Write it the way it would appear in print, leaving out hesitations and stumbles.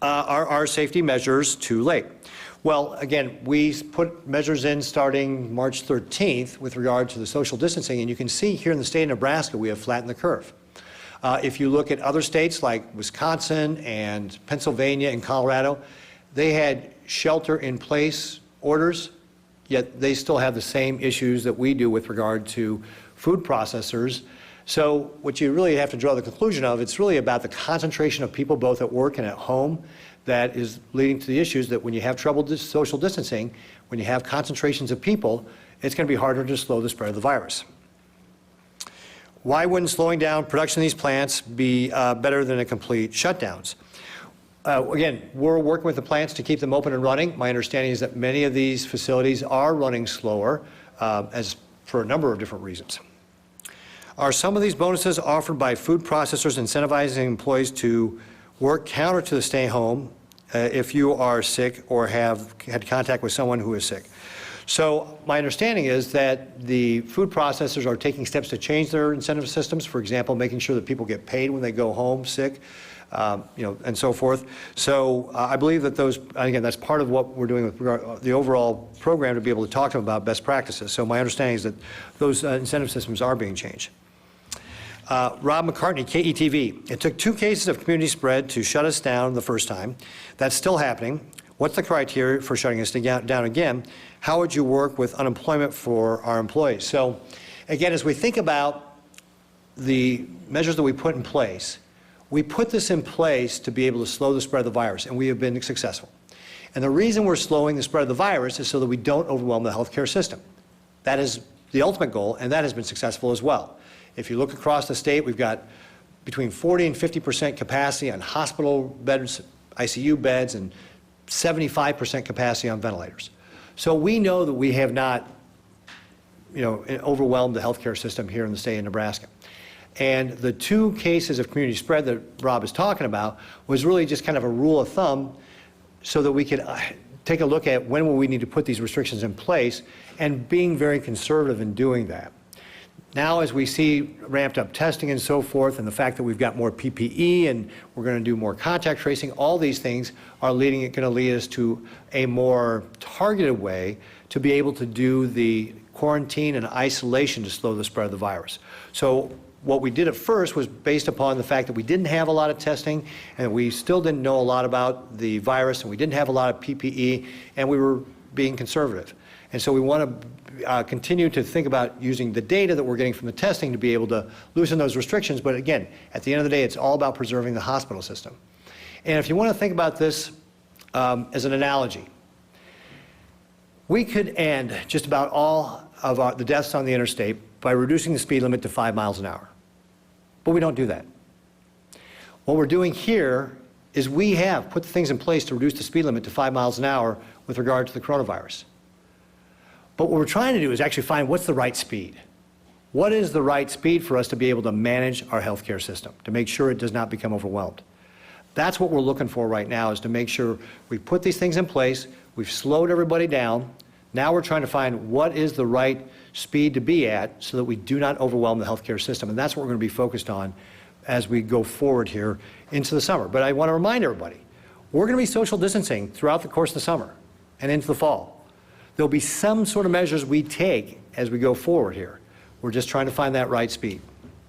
Are our safety measures too late? Well, again, we put measures in starting March 13th with regard to the social distancing, and you can see here in the state of Nebraska, we have flattened the curve. If you look at other states like Wisconsin and Pennsylvania and Colorado, they had shelter-in-place orders, yet they still have the same issues that we do with regard to food processors. So what you really have to draw the conclusion of, it's really about the concentration of people both at work and at home that is leading to the issues that when you have trouble with social distancing, when you have concentrations of people, it's going to be harder to slow the spread of the virus. Why wouldn't slowing down production of these plants be better than a complete shutdowns? Again, we're working with the plants to keep them open and running. My understanding is that many of these facilities are running slower for a number of different reasons. Are some of these bonuses offered by food processors incentivizing employees to work counter to the stay home if you are sick or have had contact with someone who is sick? So my understanding is that the food processors are taking steps to change their incentive systems, for example, making sure that people get paid when they go home sick, and so forth. So I believe that those, again, that's part of what we're doing with the overall program to be able to talk to them about best practices. So my understanding is that those incentive systems are being changed. Rob McCartney, KETV. It took 2 cases of community spread to shut us down the first time. That's still happening. What's the criteria for shutting us down again? How would you work with unemployment for our employees? So again, as we think about the measures that we put in place, we put this in place to be able to slow the spread of the virus, and we have been successful. And the reason we're slowing the spread of the virus is so that we don't overwhelm the healthcare system. That is the ultimate goal, and that has been successful as well. If you look across the state, we've got between 40% and 50% capacity on hospital beds, ICU beds, and 75% capacity on ventilators. So we know that we have not, overwhelmed the healthcare system here in the state of Nebraska. And the 2 cases of community spread that Rob is talking about was really just kind of a rule of thumb so that we could take a look at when will we need to put these restrictions in place, and being very conservative in doing that. Now, as we see ramped up testing and so forth, and the fact that we've got more PPE and we're going to do more contact tracing, all these things are going to lead us to a more targeted way to be able to do the quarantine and isolation to slow the spread of the virus. So what we did at first was based upon the fact that we didn't have a lot of testing, and we still didn't know a lot about the virus, and we didn't have a lot of PPE, and we were being conservative. And so we want to continue to think about using the data that we're getting from the testing to be able to loosen those restrictions. But again, at the end of the day, it's all about preserving the hospital system. And if you want to think about this as an analogy, we could end just about all of the deaths on the interstate by reducing the speed limit to 5 miles an hour. But we don't do that. What we're doing here is we have put the things in place to reduce the speed limit to 5 miles an hour with regard to the coronavirus. But what we're trying to do is actually find what's the right speed. What is the right speed for us to be able to manage our healthcare system, to make sure it does not become overwhelmed? That's what we're looking for right now, is to make sure we put these things in place, we've slowed everybody down. Now we're trying to find what is the right speed to be at so that we do not overwhelm the healthcare system. And that's what we're going to be focused on as we go forward here into the summer. But I want to remind everybody, we're going to be social distancing throughout the course of the summer and into the fall. There'll be some sort of measures we take as we go forward here. We're just trying to find that right speed.